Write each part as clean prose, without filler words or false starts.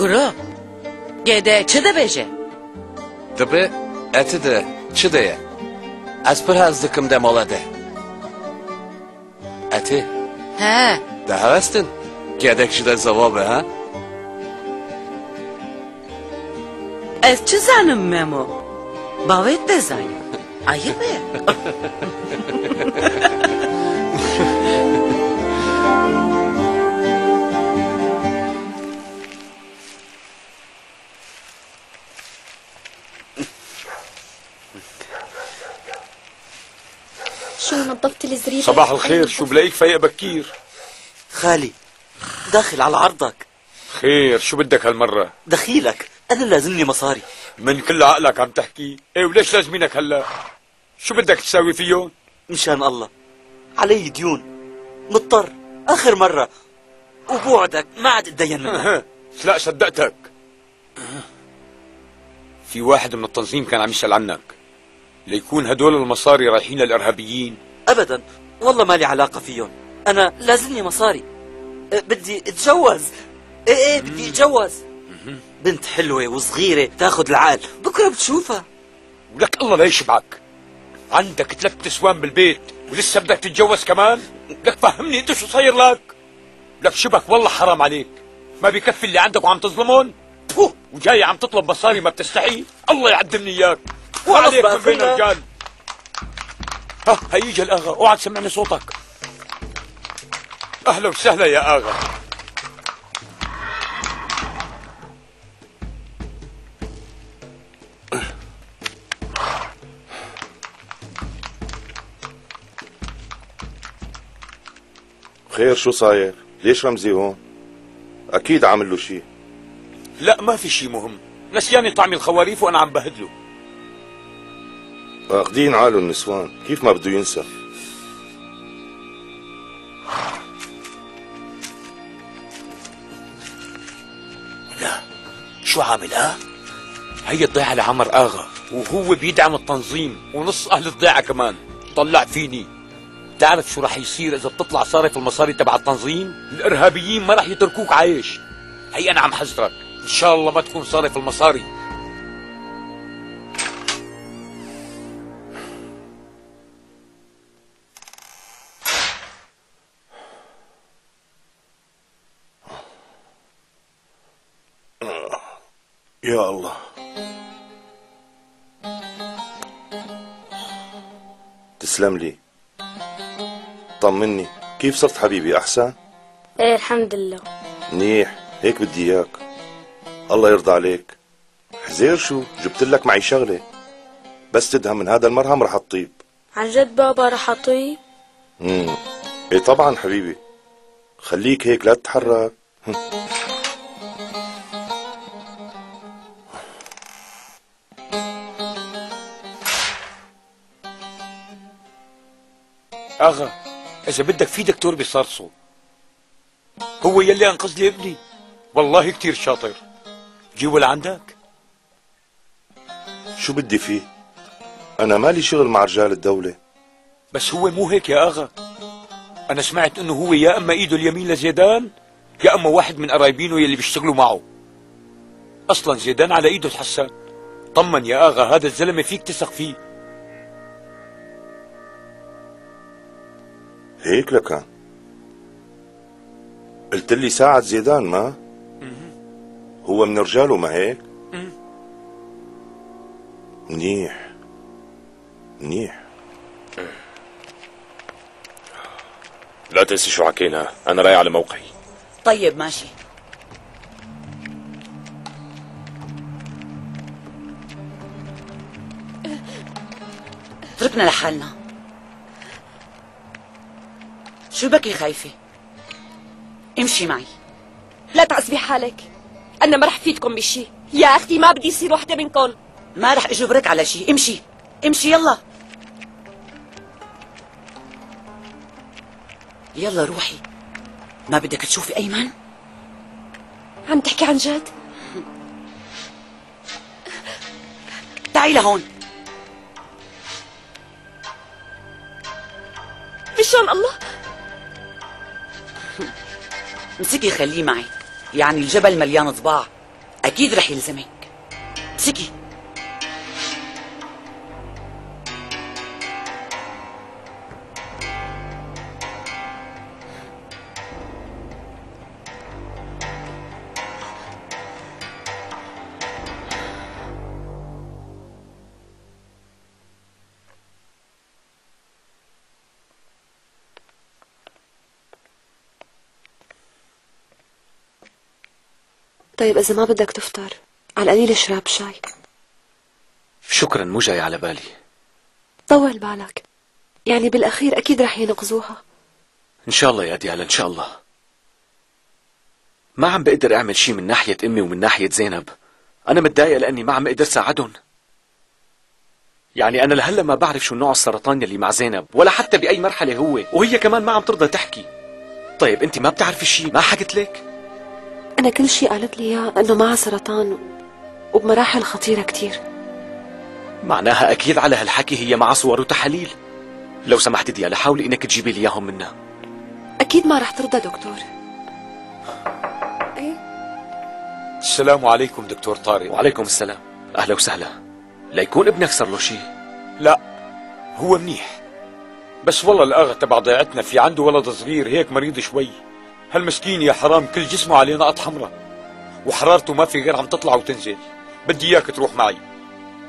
Guru, gede çi dibêje? Dibe eti de çi de ye? Ez pir hez dikim de mala de. Eti, He, de hevestin? Gedek ji de zevabı ha? ez çi zanim Memo? Bavê te zanî. Ayıp e. شو نظفت الزريبة؟ صباح الخير، شو بلاقيك فايق بكير؟ خالي داخل على عرضك. خير، شو بدك هالمرة؟ دخيلك، أنا لازمني مصاري. من كل عقلك عم تحكي؟ ايه وليش لازمينك هلا؟ شو بدك تساوي فيهم؟ مشان الله علي ديون، مضطر آخر مرة، وبوعدك ما عاد اتدين منك. لا صدقتك. في واحد من التنظيم كان عم يسأل عنك، ليكون هدول المصاري رايحين للإرهابيين؟ أبدا، والله ما لي علاقة فيهم، أنا لازمني مصاري. بدي اتجوز. ايه بدي اتجوز. بنت حلوة وصغيرة تاخذ العقل، بكرة بتشوفها. ولك الله لا يشبعك، عندك 3 نسوان بالبيت ولسه بدك تتجوز كمان؟ لك فهمني انت شو صاير لك؟ لك شبك والله حرام عليك، ما بكفي اللي عندك وعم تظلمون؟ وجاي عم تطلب مصاري ما بتستحي؟ الله يعدمني اياك. وعليك من بين الرجال. ها هيجي الاغا، اوعى تسمعني صوتك. اهلا وسهلا يا اغا. خير، شو صاير؟ ليش رمزي هون؟ اكيد عامل له شيء. لا ما في شيء مهم، نسيان يطعمي الخواريف وانا عم بهدله. واخدين عاله النسوان، كيف ما بده ينسى. لا شو عامل هي الضيعة لعمر اغا، وهو بيدعم التنظيم ونص اهل الضيعة كمان. طلع فيني. تعرف شو راح يصير اذا بتطلع صارف المصاري تبع التنظيم؟ الارهابيين ما راح يتركوك عايش. هي انا عم حذرك، ان شاء الله ما تكون صارف المصاري. يا الله. تسلم لي. طمني، كيف صرت حبيبي؟ أحسن؟ ايه الحمد لله. منيح، هيك بدي إياك. الله يرضى عليك. حزير شو؟ جبت لك معي شغلة، بس تدهم من هذا المرهم رح تطيب. عن جد بابا رح أطيب؟ ايه طبعا حبيبي، خليك هيك لا تتحرك. اغا اذا بدك في دكتور بصرصو، هو يلي انقذ لي ابني، والله كتير شاطر. جيبه لعندك. شو بدي فيه؟ أنا مالي شغل مع رجال الدولة. بس هو مو هيك يا اغا، انا سمعت انه هو يا اما ايده اليمين لزيدان يا اما واحد من قرايبينه يلي بيشتغلوا معه. اصلا زيدان على ايده الحسان. طمن يا اغا، هذا الزلمه فيك تثق فيه. هيك لكان قلت لي ساعد زيدان، ما هو من رجاله، ما هيك؟ منيح منيح. لا تنسي شو حكينا، أنا رايح على موقعي. طيب ماشي. اتركنا لحالنا. شو بكي خايفة؟ امشي معي. لا تعصبي حالك، أنا ما رح فيدكم بشي. يا أختي ما بدي يصير وحدة منكم. ما رح اجبرك على شيء، امشي امشي يلا. يلا روحي. ما بدك تشوفي أيمن؟ عم تحكي عن جد؟ تعي لهون. بشان الله. امسكي خليه معي، يعني الجبل مليان طباع، أكيد رح يلزمك. امسكي. طيب إذا ما بدك تفطر على القليل اشرب شاي. شكرا، مو جاي على بالي. طول بالك، يعني بالأخير أكيد رح ينقذوها. إن شاء الله يا ديالا، إن شاء الله. ما عم بقدر أعمل شي من ناحية أمي ومن ناحية زينب. أنا متضايق لأني ما عم أقدر ساعدهم. يعني أنا لهلا ما بعرف شو نوع السرطان يلي مع زينب، ولا حتى بأي مرحلة هو، وهي كمان ما عم ترضى تحكي. طيب أنت ما بتعرفي شي؟ ما حكت لك؟ أنا كل شي قالت لي إياه إنه معها سرطان وبمراحل خطيرة كتير. معناها أكيد على هالحكي هي مع صور وتحاليل. لو سمحت ديالا حاولي إنك تجيبي لي إياهم منها. أكيد ما رح ترضى دكتور. إيه؟ السلام عليكم دكتور طارق. وعليكم السلام. أهلا وسهلا. ليكون ابنك صار له شي؟ لا، هو منيح، بس والله الأغا تبع ضيعتنا في عنده ولد صغير هيك مريض شوي. هالمسكين يا حرام كل جسمه عليه نقط حمراء، وحرارته ما في غير عم تطلع وتنزل. بدي إياك تروح معي،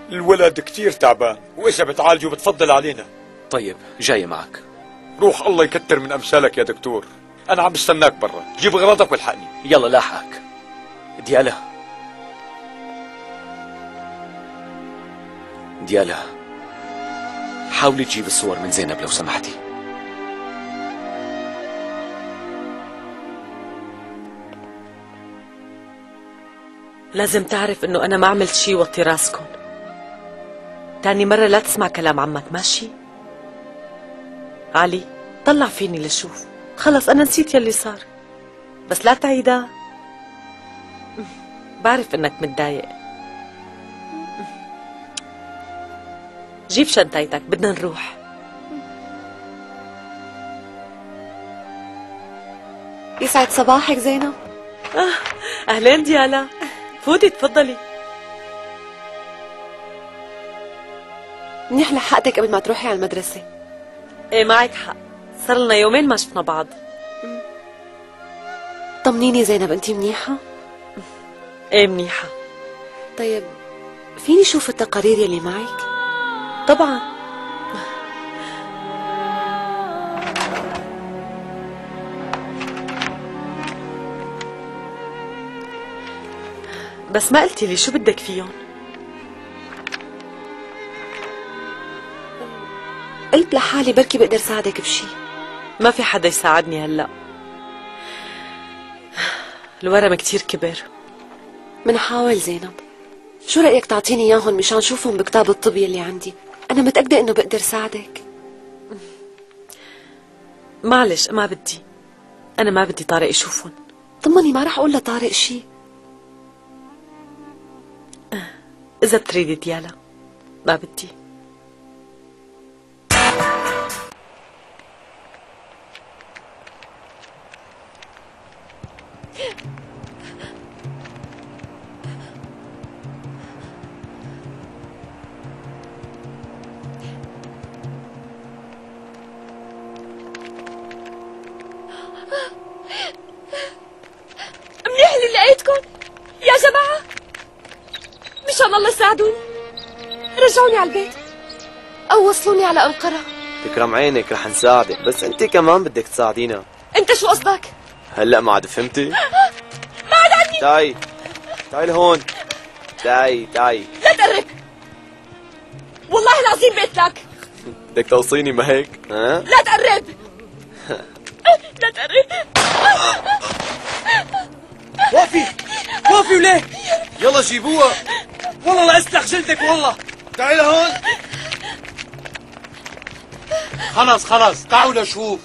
الولد كتير تعبان، وإذا بتعالجه بتفضل علينا. طيب جاي معك. روح، الله يكتر من أمثالك يا دكتور. أنا عم بستناك برا، جيب أغراضك والحقني. يلا لاحقك. ديالا ديالا، حاولي تجيب الصور من زينب لو سمحتي. لازم تعرف إنه أنا ما عملت شي وطي راسكن. تاني مرة لا تسمع كلام عمك، ماشي؟ علي طلع فيني لشوف. خلص أنا نسيت يلي صار، بس لا تعيدها. بعرف إنك متضايق. جيب شنطتك، بدنا نروح. يسعد صباحك زينب. أهلين ديالا، فوتي تفضلي. منيح لحقتك قبل ما تروحي على المدرسة. ايه معك حق، صار لنا يومين ما شفنا بعض. طمنيني زينب، انتي منيحة؟ ايه منيحة. طيب فيني شوف التقارير يلي معك؟ طبعا. بس ما قلتي لي شو بدك فيهم؟ قلت لحالي بركي بقدر ساعدك بشي. ما في حدا يساعدني هلأ، الورم كتير كبر. منحاول زينب. شو رأيك تعطيني اياهم مشان شوفهم بكتاب الطب يلي عندي؟ أنا متأكدة إنه بقدر ساعدك. معلش ما بدي، أنا ما بدي طارق يشوفهم. طمني، ما رح أقول لطارق شي. إذا بتريدي ديالا، ما بدي. منيح اللي لقيتكم يا جماعة، مشان الله ساعدوني، رجعوني على البيت أو وصلوني على أنقرة. تكرم عينك، رح نساعدك، بس انت كمان بدك تساعدينا. انت شو قصدك؟ هلا ما عاد فهمتي؟ بعد عني. تعي لهون، تعي. لا تقرب، والله العظيم بقيت لك. بدك توصيني ما هيك؟ ها؟ لا تقرب. لا تقرب. وقفي وليه؟ يلا جيبوها، والله لا اسلخ جلدك والله. تعي لهون. خلص تعالوا لشوف.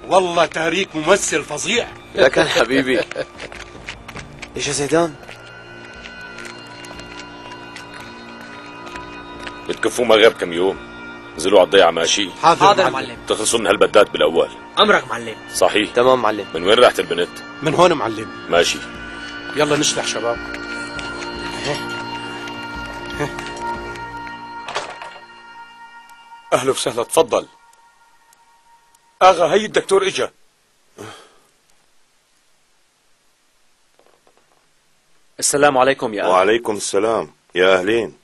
والله تهريك ممثل فظيع. لكن حبيبي. ايش يا زيدان؟ بتكفوا ما غير كم يوم، نزلوا على الضيعة ماشي. حاضر معلم. تخلصوا من هالبدات بالأول. أمرك معلم. صحيح. تمام معلم. من وين راحت البنت؟ من هون معلم. ماشي. يلا نشلح شباب. اهلا وسهلا، تفضل. اغا هي الدكتور اجا. السلام عليكم يا أهل. وعليكم السلام. يا أهلين،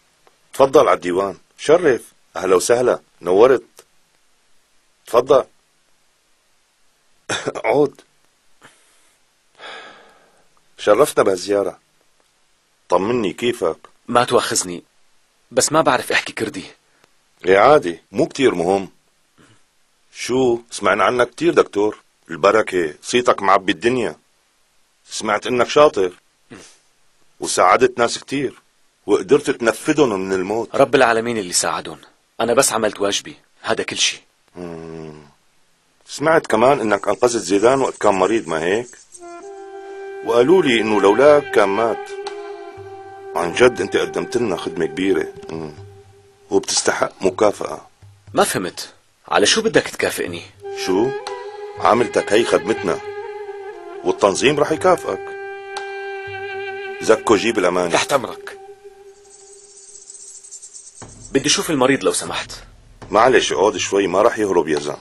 تفضل على الديوان. شرف. أهلا وسهلا، نورت. تفضل. عود. شرفتنا بهالزيارة. طمني، كيفك؟ ما تواخذني، بس ما بعرف احكي كردي. ايه عادي، مو كتير مهم. شو سمعنا عنك كتير دكتور، البركة، صيتك معبي الدنيا. سمعت انك شاطر وساعدت ناس كتير وقدرت تنفذهم من الموت. رب العالمين اللي ساعدهم، انا بس عملت واجبي، هذا كل شيء. سمعت كمان انك انقذت زيدان وقت كان مريض، ما هيك؟ وقالوا لي انه لولاك كان مات. عن جد انت قدمت لنا خدمة كبيرة وبتستحق مكافأة. ما فهمت، على شو بدك تكافئني؟ شو؟ عاملتك هي خدمتنا والتنظيم رح يكافئك. زكو جيب الأمانة. تحت أمرك. بدي اشوف المريض لو سمحت. معلش اقعد شوي، ما رح يهرب يا زلمة.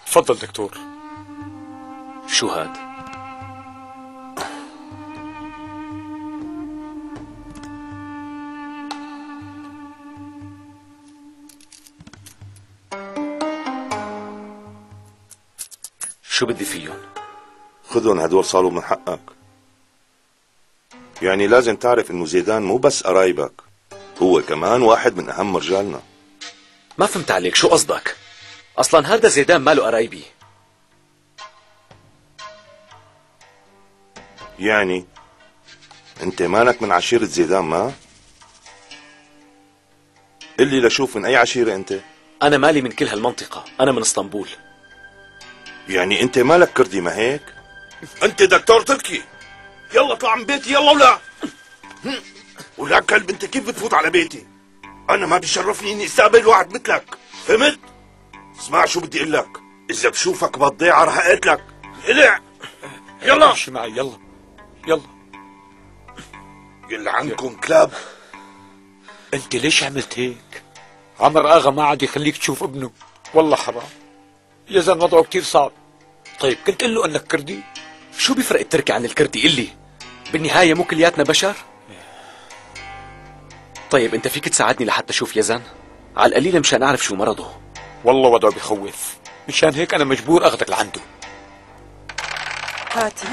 تفضل دكتور. شو هاد؟ شو بدي فيهم؟ خذهم، هدول صاروا من حقك. يعني لازم تعرف انه زيدان مو بس قرايبك، هو كمان واحد من اهم رجالنا. ما فهمت عليك، شو قصدك؟ اصلا هذا زيدان ماله قرايبي. يعني انت مالك من عشيرة زيدان؟ ما قل لي لشوف من اي عشيرة انت؟ انا مالي من كل هالمنطقة، انا من اسطنبول. يعني انت مالك كردي، ما هيك؟ انت دكتور تركي. يلا اطلع من بيتي، يلا. ولا كلب، انت كيف بتفوت على بيتي؟ انا ما بيشرفني اني استقبل واحد مثلك، فهمت؟ اسمع شو بدي اقول لك، اذا بشوفك بالضيعة رح اقتلك. الع يلا امشي معي، يلا يلا. يلا عنكم كلاب. انت ليش عملت هيك؟ عمر اغا ما عاد يخليك تشوف ابنه، والله حرام يا زلمه، وضعه كتير صعب. طيب كنت قل له انك كردي. شو بيفرق التركي عن الكردي؟ قلي، بالنهاية مو كلياتنا بشر؟ طيب انت فيك تساعدني لحتى اشوف يزن؟ على القليلة مشان اعرف شو مرضه. والله وضعه بخوف، مشان هيك انا مجبور اخذك لعنده. هاتي.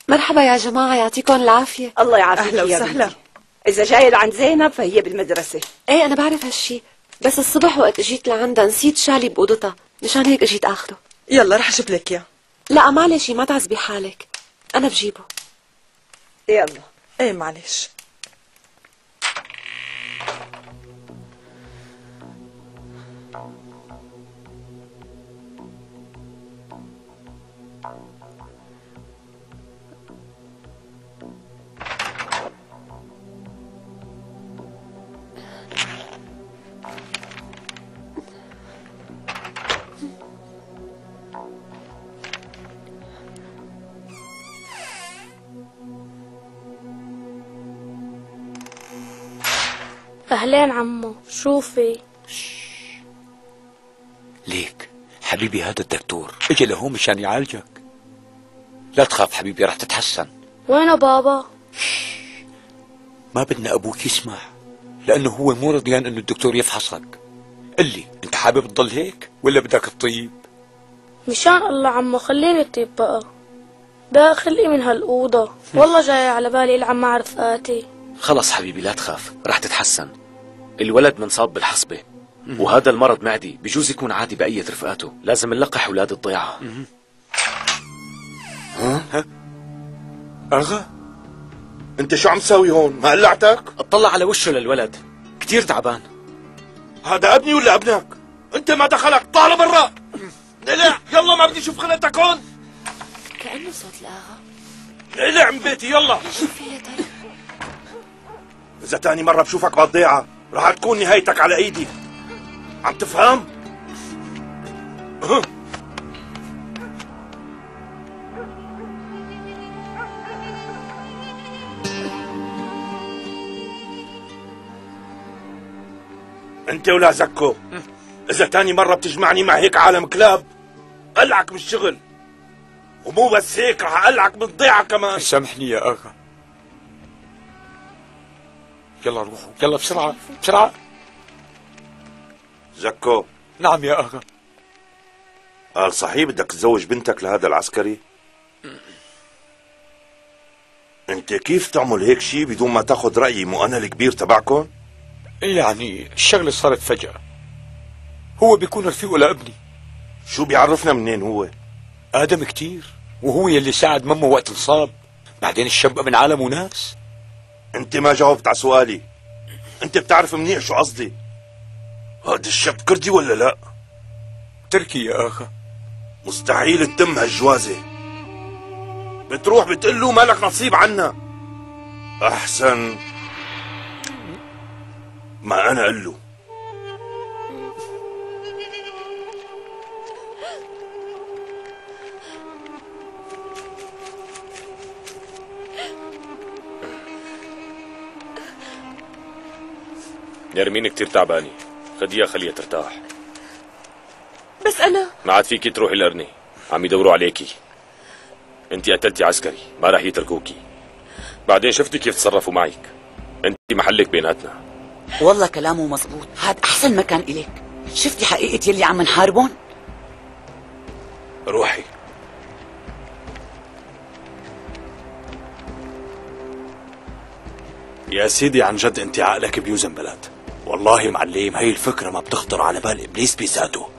مرحبا يا جماعة، يعطيكم العافية. الله يعافيك. أهلا يا وسهلا. بنتي. إذا جاية لعند زينب فهي بالمدرسة. ايه أنا بعرف هالشي، بس الصبح وقت اجيت لعندها نسيت شالي بأوضتها، مشان هيك اجيت اخده. يلا رح أجيب لك إياه. لا معلش، ما تعذبي حالك، أنا بجيبه. يلا. إيه معلش. أهلين عمو، شوفي. ليك حبيبي، هذا الدكتور اجى لهون مشان يعالجك. لا تخاف حبيبي، رح تتحسن. وين بابا؟ ما بدنا ابوك يسمع، لانه هو مو رضيان انه الدكتور يفحصك. قل لي، انت حابب تضل هيك ولا بدك تطيب؟ مشان الله عمو خليني طيب بقى، داخلي من هالأوضة، والله جاي على بالي العم مع رفقاتي. خلص حبيبي لا تخاف، رح تتحسن. الولد منصاب بالحصبة، وهذا المرض معدي، بجوز يكون عادي بأية رفقاته، لازم نلقح أولاد الضيعة. ها؟ أغا؟ أنت شو عم تساوي هون؟ ما قلعتك؟ اطلع على وشه للولد، كتير تعبان. هذا ابني ولا ابنك؟ أنت ما دخلك، طالع برا. نقلع، يلا ما بدي أشوف خلتك هون. كأنه صوت الآغا. نقلع من بيتي، يلا. شو فيها طيب؟ إذا تاني مرة بشوفك بالضيعة رح تكون نهايتك على ايدي. عم تفهم؟ انت ولا زكو، اذا تاني مرة بتجمعني مع هيك عالم كلاب قلعك من الشغل، ومو بس هيك رح اقلعك من الضيعة كمان. سامحني يا اغا. يلا روحوا، يلا بسرعة بسرعة. زكو. نعم يا اغا. قال صحيح بدك تزوج بنتك لهذا العسكري؟ انت كيف تعمل هيك شي بدون ما تاخذ رأيي مو انا الكبير تبعكم؟ يعني الشغلة صارت فجأة. هو بيكون رفيقه لابني. شو بيعرفنا منين هو؟ آدم كتير، وهو يلي ساعد ممه وقت انصاب. بعدين الشاب من عالم وناس. انت ما جاوبت على سؤالي. انت بتعرف منيح شو قصدي. هذا الشاب كردي ولا لا؟ تركي يا اخا. مستحيل تتم هالجوازة. بتروح بتقول له مالك نصيب عنا. احسن ما انا اقول له. نرمين كتير تعبانة، خديها خليها ترتاح. بس أنا ما عاد فيكي تروحي الأرني، عم يدوروا عليكي. انت قتلتي عسكري، ما راح يتركوكي. بعدين شفتي كيف تصرفوا معك. انت محلك بيناتنا. والله كلامه مزبوط، هاد أحسن مكان إليك. شفتي حقيقة يلي عم نحاربون؟ روحي. يا سيدي عن جد انت عقلك بيوزن بلد. والله معلم هي الفكرة ما بتخطر على بال ابليس بذاته.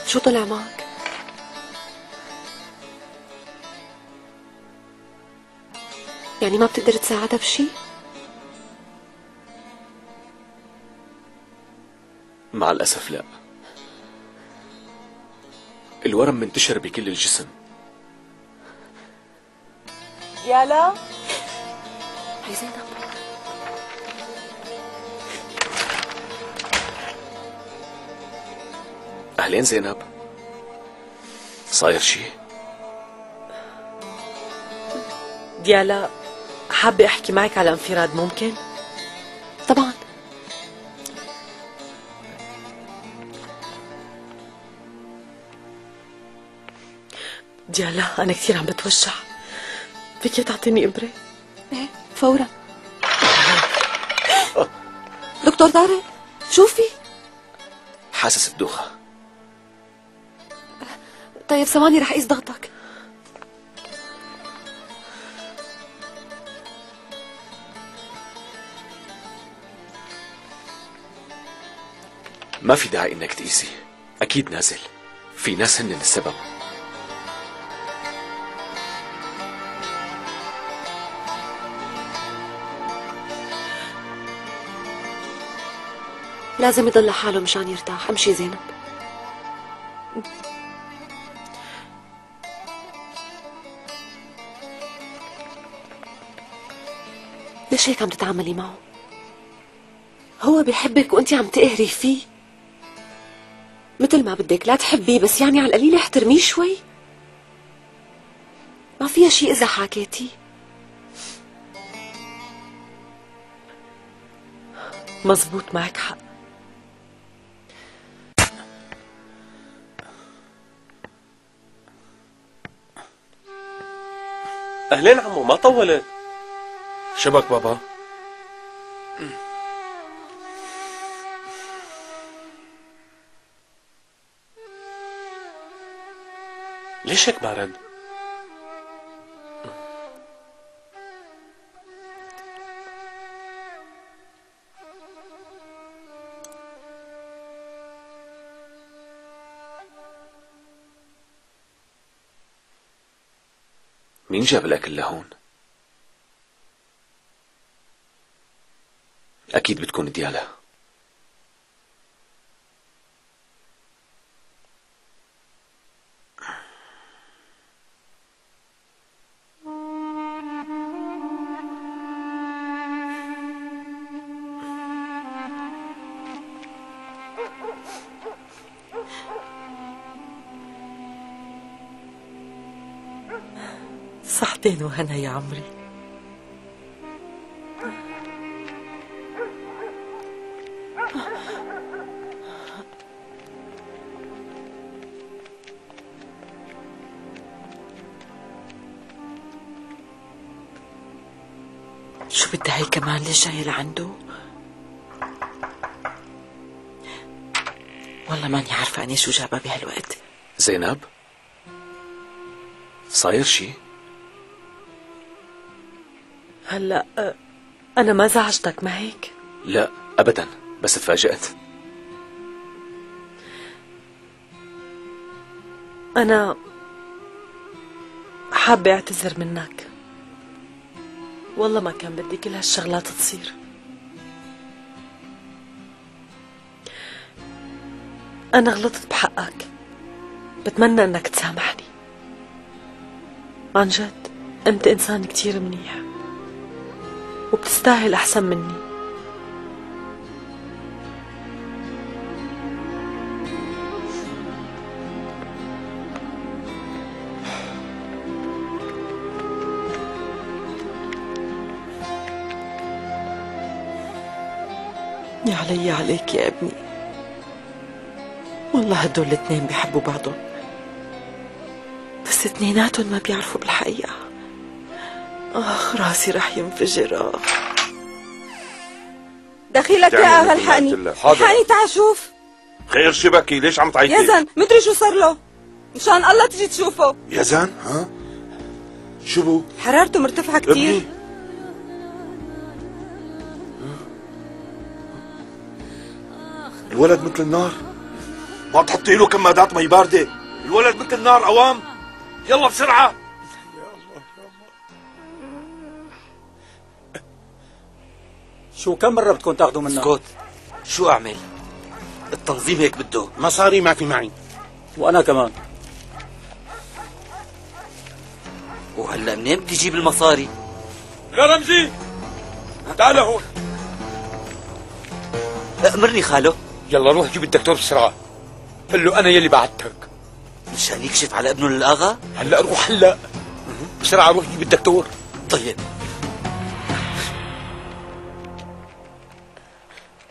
شو طلع معك؟ يعني ما بتقدر تساعدها بشي؟ مع الأسف لا. الورم منتشر بكل الجسم. يالا هي زينب. أهلين زينب. صاير شي؟ ديالا، حابة أحكي معك على انفراد ممكن؟ طبعا. ديالا أنا كثير عم بتوجع، فيكي تعطيني إبرة؟ ايه فورا. دكتور طارق شو في؟ حاسس بدوخة. طيب ثواني رح اقيس ضغطك. ما في داعي انك تقيسي، اكيد نازل. في ناس هن السبب. لازم يضل لحاله مشان يرتاح. امشي زينب. ليش هيك عم تتعاملي معه؟ هو بيحبك وانت عم تقهري فيه. مثل ما بدك لا تحبيه، بس يعني على القليل احترميه شوي. ما فيها شيء اذا حكيتي. مزبوط، معك حق. أهلين عمو، ما طولت. شبك بابا؟ ليش هيك ما رد؟ مين جاب الأكل لهون؟ أكيد بتكون ديالا. صحتين وهنا يا عمري. شو بدها هي كمان؟ ليش جاية لعنده؟ والله ماني عارفة أنا شو جابها بهالوقت. زينب؟ صاير شي؟ هلا أنا ما زعجتك ما هيك؟ لا أبدا، بس تفاجأت. أنا حابة أعتذر منك. والله ما كان بدي كل هالشغلات تصير. أنا غلطت بحقك، بتمنى أنك تسامحني. عن جد أنت إنسان كتير منيح وبتستاهل أحسن مني. يا علي عليك يا ابني، والله هدول الاثنين بيحبوا بعضهم، بس اثنيناتهم ما بيعرفوا بالحقيقة. راسي رح ينفجر. دخيلك يا اغا، الحقني الحقني، تعال شوف. خير شبكي؟ ليش عم تعيطي؟ يزن مدري شو صار له، مشان الله تجي تشوفه. يزن؟ ها؟ شو بو؟ حرارته مرتفعة كتير. ابني. الولد مثل النار، ما تحطي له كمادات مي باردة. الولد مثل النار عوام. يلا بسرعة. شو كم مرة بدكم تاخذوا منا؟ اسكت، شو اعمل؟ التنظيم هيك بده. مصاري ما في معي. وانا كمان. وهلا منين بدي اجيب المصاري؟ يا رمزي تعال هون. امرني خاله. يلا روح جيب الدكتور بسرعة، قل له أنا يلي بعتك مشان يكشف على ابنه للآغا. هلا روح، هلا بسرعة روح جيب الدكتور. طيب.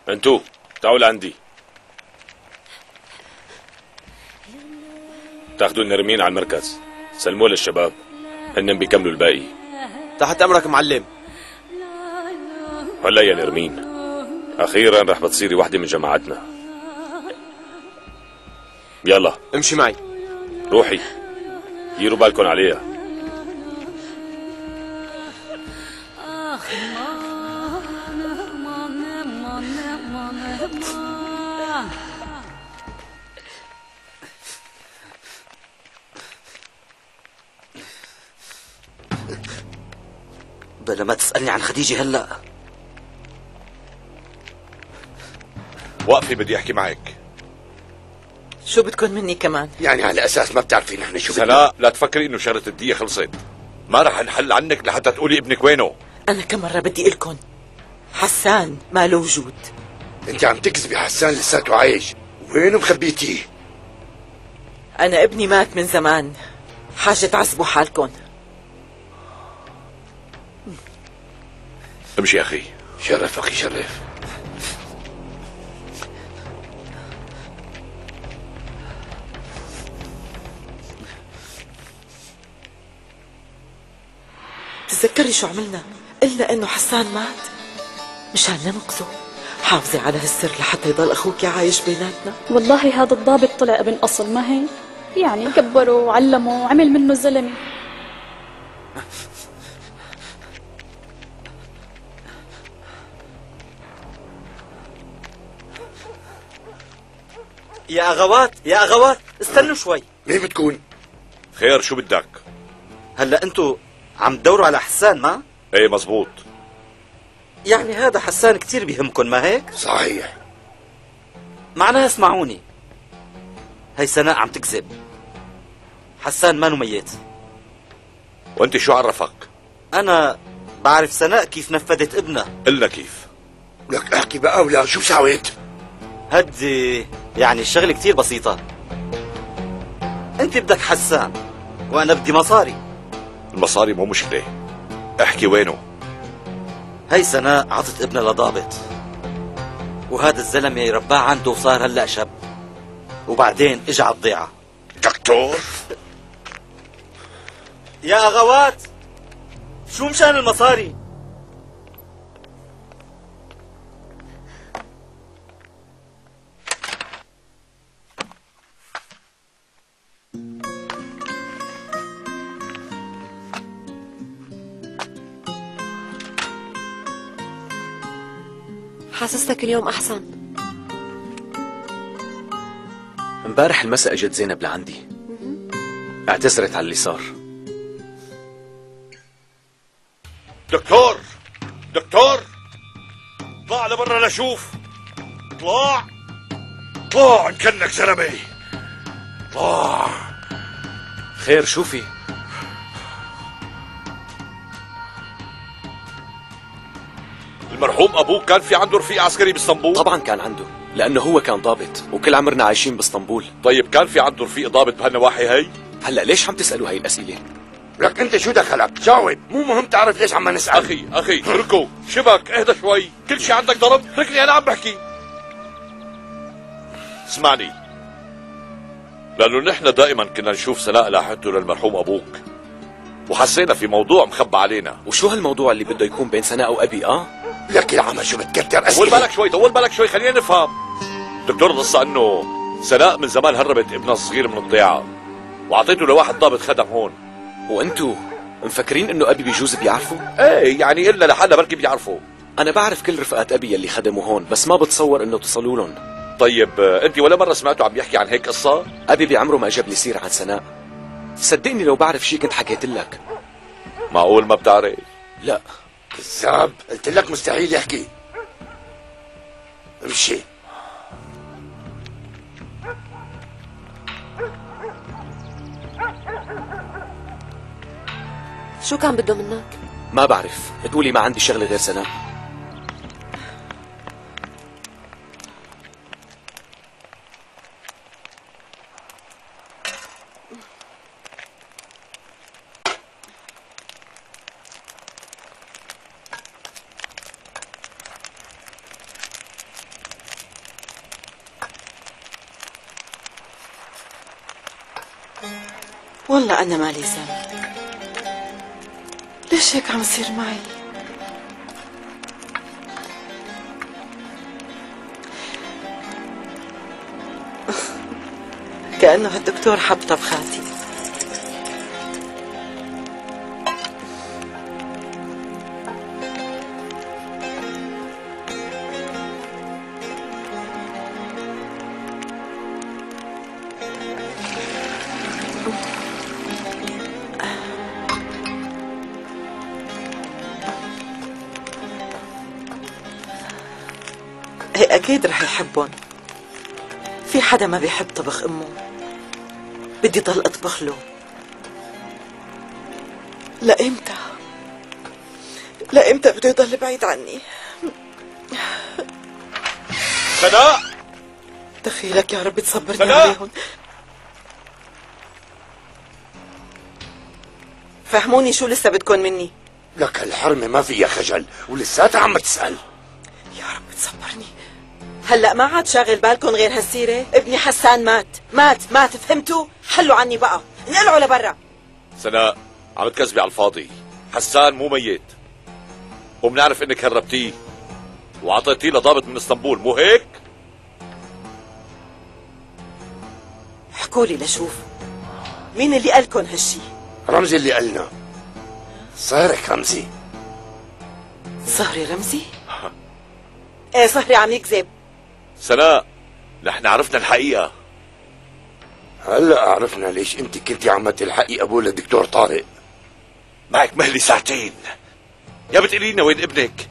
انتو تعالوا لعندي، تاخذوا النرمين على المركز، سلموه للشباب، هن بيكملوا الباقي. تحت امرك معلم. هلا يا نرمين، اخيرا رح بتصيري وحده من جماعتنا. يلا امشي معي. روحي، ديروا بالكم عليها. بلا ما تسألني عن خديجة هلا. وقفي، بدي احكي معك. شو بدكم مني كمان؟ يعني على اساس ما بتعرفي نحن شو بدنا؟ سناء، لا تفكري انه شغلة الدية خلصت. ما رح نحل عنك لحتى تقولي ابنك وينه. أنا كم مرة بدي إلكن حسان ما له وجود. انت عم تكذبي. حسان لساته عايش. وين مخبيتيه؟ أنا ابني مات من زمان، حاجة تعذبوا حالكن. امشي يا اخي. شرف اخي شرف. تتذكري شو عملنا؟ قلنا انه حسان مات مشان ننقذه. حافظي على هالسر لحتى يضل اخوك عايش بيناتنا. والله هذا الضابط طلع ابن اصل، ما هي؟ يعني كبره وعلمه وعمل منه زلمه. يا اغوات استنوا شوي. مين بتكون؟ خير، شو بدك؟ هلا انتو عم تدوروا على حسان ما؟ ايه مزبوط. يعني هذا حسان كتير بيهمكم ما هيك؟ صحيح. معناها اسمعوني، هي سناء عم تكذب. حسان ما ميت. وانت شو عرفك؟ انا بعرف سناء كيف نفذت ابنها. إلا كيف؟ لك احكي بقى ولا شو سويت؟ هدي يعني الشغلة كتير بسيطة. انت بدك حسان وانا بدي مصاري. المصاري مو مشكلة، احكي وينه؟ هي سناء عطت ابنها لضابط، وهذا الزلمة رباه عنده وصار هلأ شاب، وبعدين اجى على الضيعة. دكتور يا أغوات، شو مشان المصاري؟ حاسستك اليوم أحسن. امبارح المساء اجت زينب لعندي، اعتذرت على اللي صار. دكتور دكتور، طلع لبرا لشوف. طلع طلع نكنك زلمه. طلع. خير شو في؟ المرحوم ابوك كان في عنده رفيق عسكري باسطنبول؟ طبعا كان عنده، لانه هو كان ضابط وكل عمرنا عايشين باسطنبول. طيب كان في عنده رفيق ضابط بهالنواحي هي؟ هلا ليش عم تسالوا هاي الاسئله؟ لك انت شو دخلك؟ جاوب، مو مهم تعرف ليش عم نسال. اخي اتركه، شبك اهدى شوي، كل شيء عندك ضرب، اتركني انا عم بحكي. اسمعني، لانه نحن دائما كنا نشوف سناء لاحقته للمرحوم ابوك، وحسينا في موضوع مخبى علينا. وشو هالموضوع اللي بده يكون بين سناء وابي؟ لك يا عم شو بتكتر اسئله؟ طول بالك شوي خلينا نفهم. دكتور، القصه انه سناء من زمان هربت ابنها الصغير من الضيعه واعطيته لواحد ضابط خدم هون. وانتو مفكرين انه ابي بيجوز بيعرفوا؟ ايه يعني الا لحالنا بركي بيعرفوا. انا بعرف كل رفقات ابي يلي خدموا هون، بس ما بتصور انه تصلوا لهم. طيب انت ولا مره سمعتوا عم يحكي عن هيك قصه؟ ابي بعمره ما جاب لي سيره عن سناء. صدقني لو بعرف شيء كنت حكيت لك. معقول ما بتعرف؟ لا كذاب، قلت لك مستحيل يحكي. امشي. شو كان بده منك؟ ما بعرف، بتقولي ما عندي شغله غير سناء. والله أنا مالي ذنب. ليش هيك عم يصير معي؟ كأنه هالدكتور حب طبخاتي. أكيد رح يحبهم. في حدا ما بيحب طبخ أمه؟ بدي ضل أطبخ له. لإمتى؟ لإمتى بده يضل بعيد عني؟ سناء، دخيلك يا رب تصبرني سناء. عليهم. فهموني شو لسه بدكم مني؟ لك هالحرمة ما فيها خجل ولساتها عم تسأل. يا رب تصبرني. هلأ ما عاد شاغل بالكم غير هالسيرة؟ ابني حسان مات فهمتوا؟ حلوا عني بقى، انقلعوا لبرا. سناء، عم تكذبي على الفاضي. حسان مو ميت، وبنعرف انك هربتيه وعطيتيه لضابط من اسطنبول، مو هيك؟ احكولي لشوف مين اللي قالكن هالشي؟ رمزي اللي قالنا. صهرك رمزي. صهري رمزي؟ ايه صهري عم يكذب. سناء، نحن عرفنا الحقيقة. هلا عرفنا ليش انت كنتي عم تلحقي ابوه للدكتور طارق. معك مهلي ساعتين. يا بتقولينا وين ابنك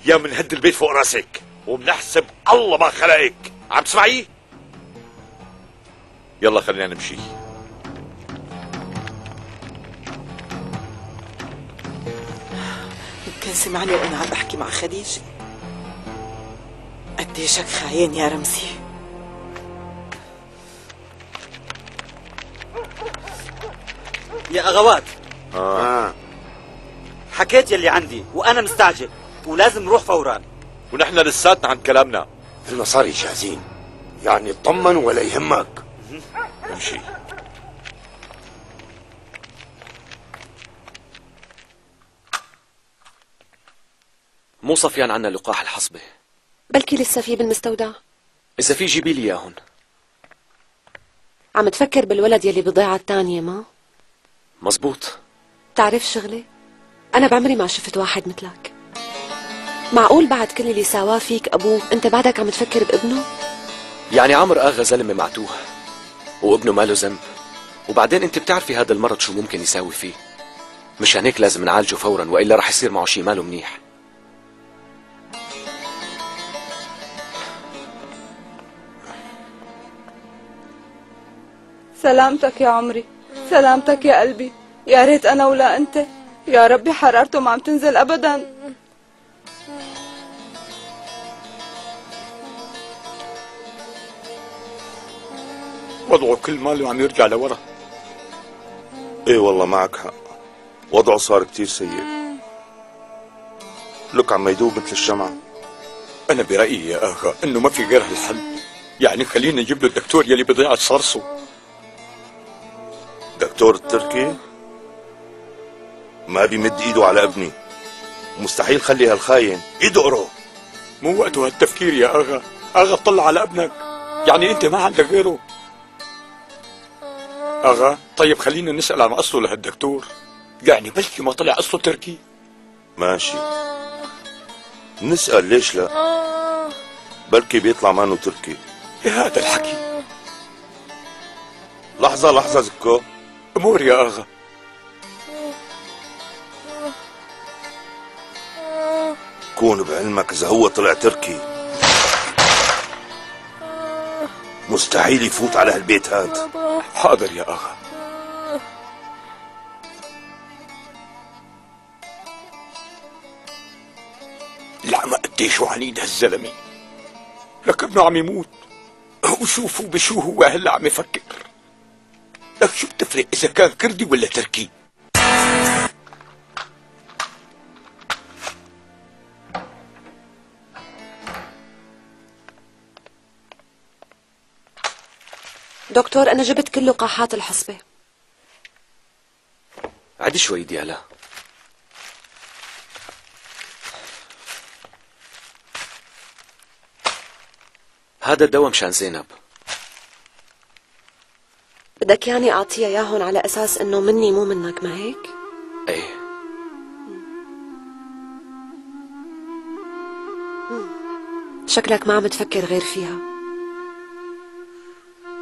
يا منهد البيت فوق راسك وبنحسب الله ما خلقك. عم تسمعي؟ يلا خلينا نمشي. يمكن سمعني وانا عم بحكي مع خديجة. قديشك خاين يا رمزي. يا أغوات. حكيت يلي عندي وأنا مستعجل ولازم نروح فورا. ونحن لساتنا عن كلامنا. المصاري جاهزين، يعني اطمن ولا يهمك. امشي. مو صفيان عنا لقاح الحصبة. بلكي لسه في بالمستودع. إذا في جيبي لي إياهن. عم تفكر بالولد يلي بضيعة التانية ما؟ مزبوط. بتعرف شغلي؟ أنا بعمري ما شفت واحد مثلك. معقول بعد كل اللي ساواه فيك أبوه أنت بعدك عم تفكر بابنه؟ يعني عمر آغا زلمة معتوه وابنه ماله ذنب، وبعدين أنت بتعرفي هذا المرض شو ممكن يساوي فيه. مشان هيك لازم نعالجه فورا وإلا رح يصير معه شي ماله منيح. سلامتك يا عمري، سلامتك يا قلبي. يا ريت أنا ولا أنت. يا ربي حرارته ما عم تنزل أبدا. وضعه كل ماله عم يرجع لورا. ايه والله معك حق، وضعه صار كتير سيء. لك عم يدوب مثل الشمعة. أنا برأيي يا أخا إنه ما في غير هالحل، يعني خلينا نجيب له الدكتور يلي بضيعة صرصه. دكتور التركي ما بيمد ايده على ابني، مستحيل خلي هالخاين يدقره. مو وقته هالتفكير يا أغا. أغا اطلع على ابنك، يعني أنت ما عندك غيره. أغا طيب خلينا نسأل عن أصله لهالدكتور، يعني بلكي ما طلع أصله تركي. ماشي نسأل، ليش لا؟ بلكي بيطلع مانو تركي. يا هذا الحكي. لحظة زكو. أمور يا أغا. كون بعلمك إذا هو طلع تركي مستحيل يفوت على هالبيت هاد. حاضر يا أغا. العمى قديش عنيد هالزلمة، لك ابنه عم يموت وشوفوا بشو هو هلا عم يفكر. لك شو بتفرق إذا كان كردي ولا تركي؟ دكتور أنا جبت كل لقاحات الحصبة. عدي شوي ديالا. هذا الدواء مشان زينب. بدك يعني أعطيها إياهن على أساس إنه مني مو منك، ما هيك؟ إيه. شكلك ما عم تفكر غير فيها.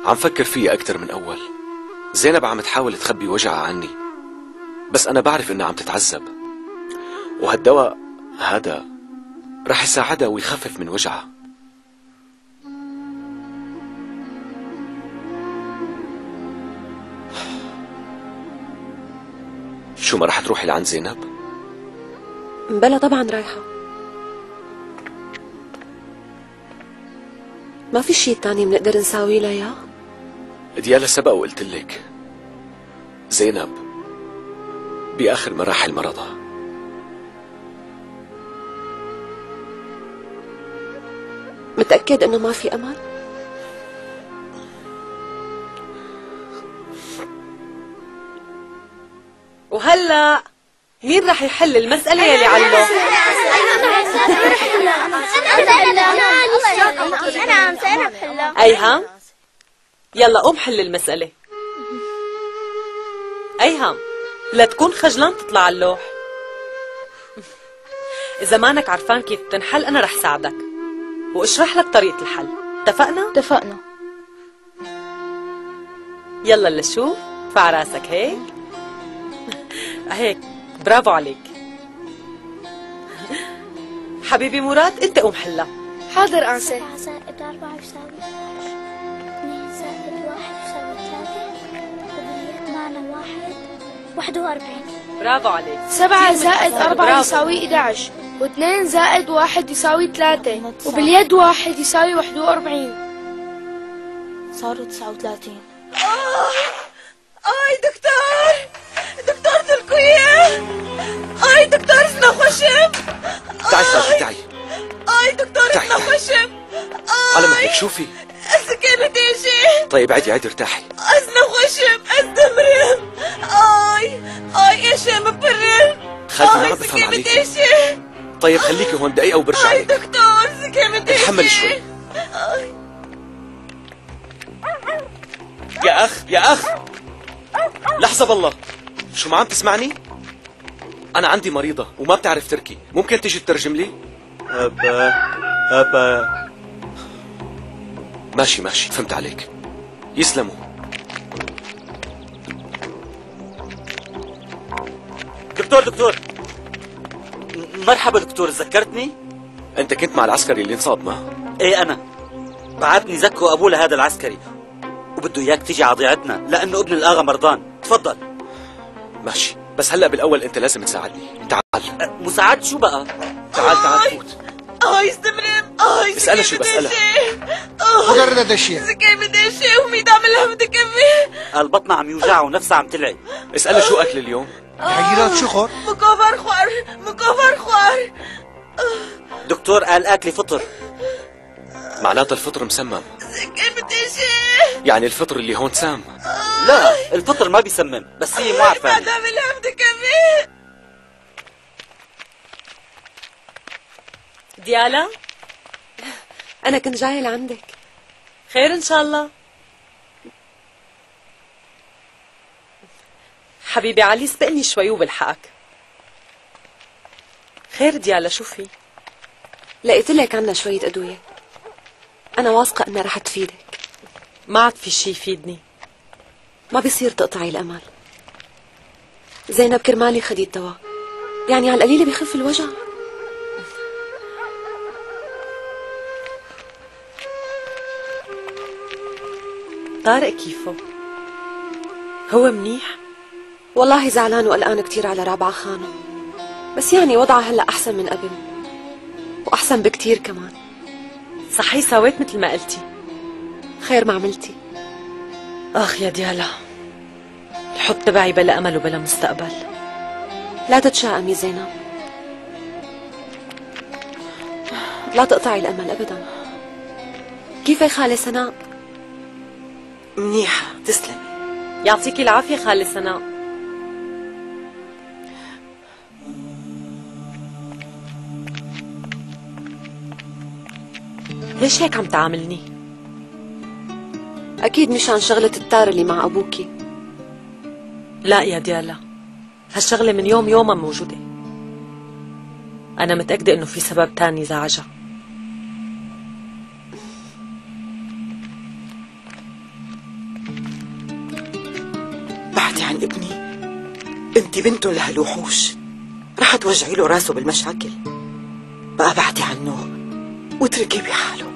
عم فكر فيها أكتر من أول. زينب عم تحاول تخبي وجعها عني، بس أنا بعرف إنها عم تتعذب، وهالدواء هذا رح يساعدها ويخفف من وجعها. شو ما رح تروحي لعند زينب؟ بلا طبعا رايحة. ما في شيء تاني بنقدر نساوي لها يا ديالا. سبق وقلت لك زينب بآخر مراحل مرضها. متأكد إنه ما في أمل؟ وهلا مين رح يحل المسألة يلي علّه؟ أنا بحلها. أيهم يلا قوم حل المسألة. أيهم لا تكون خجلان تطلع على اللوح. إذا مانك عرفان كيف تنحل أنا رح ساعدك واشرح لك طريقة الحل. اتفقنا؟ اتفقنا. يلا لشوف ارفع راسك هيك. هيك برافو عليك. حبيبي مراد انت قوم حلا. حاضر أنسة. 7 زائد 4 يساوي 2 زائد 1 يساوي 3 وباليد معنا 41. برافو عليك. 7 زائد 4 يساوي 11 و2 زائد 1 يساوي 3 وباليد 1 يساوي 41. صاروا 39. اي دكتور تركوية. اي دكتور اسمه خشم. تعي خالتي تعي. اي دكتور اسمه خشم. على مهلك شوفي. سكينة ايشي. طيب عادي ارتاحي. اسمه خشم استمرم. اي ايشي مبرم. خالتي ما عم بفهم عليكي. طيب خليكي هون دقيقة وبرجع. اي دكتور سكينة ايشي. اتحملي شوي. يا أخ لحظة بالله، شو ما عم تسمعني؟ أنا عندي مريضة وما بتعرف تركي، ممكن تيجي تترجم لي؟ أبا ماشي فهمت عليك. يسلموا. دكتور مرحبا دكتور، تذكرتني؟ أنت كنت مع العسكري اللي انصاب معه؟ ايه أنا. بعتني زكو أبوه لهذا العسكري وبده إياك تيجي على ضيعتنا لأنه ابن الآغا مرضان. تفضل. ماشي، بس هلأ بالأول أنت لازم تساعدني. تعال. مساعد شو بقى؟ تعال فوت. استمرم. اسألها شو بسألها. مجرد دشية. سكينة دشية وميد عملها بدكمي. قال بطنها عم يوجعها ونفسها عم تلعب. اسألها شو أكل اليوم؟ تغييرات شخر. مكوفر خوار. دكتور قال أكلي فطر. معناتها الفطر مسمم. سكينة دشية. يعني الفطر اللي هون سام. لا الفطر ما بيسمم، بس هي مو عارفة. ميد عملها بدكمي. ديالا أنا كنت جاية لعندك. خير إن شاء الله. حبيبي علي سبقني شوي وبلحقك. خير ديالا شو في؟ لقيت لك عنا شوية أدوية، أنا واثقة إنها رح تفيدك. ما عاد في شي يفيدني. ما بيصير تقطعي الأمل. زينب كرمالي خديت دواء، يعني على القليلة بيخف الوجع. طارق كيفه؟ هو منيح؟ والله زعلان وقلقان كتير على رابعة خانم، بس يعني وضعها هلأ أحسن من قبل، وأحسن بكتير كمان. صحيح سويت مثل ما قلتي. خير ما عملتي. آخ يا ديالا، الحب تبعي بلا أمل وبلا مستقبل. لا تتشائمي زينب، لا تقطعي الأمل أبدا. كيف يا خالة سناء؟ منيحة تسلمي. يعطيكي العافية خالة سناء. ليش هيك عم تعاملني؟ أكيد مشان شغلة التار اللي مع أبوكي. لا يا ديالا، هالشغلة من يومها موجودة. أنا متأكدة إنه في سبب تاني زعجها. بعدي عن ابني، انت بنته لهالوحوش، رح توجعي له راسه بالمشاكل. بقى بعدي عنه واتركيه بحاله.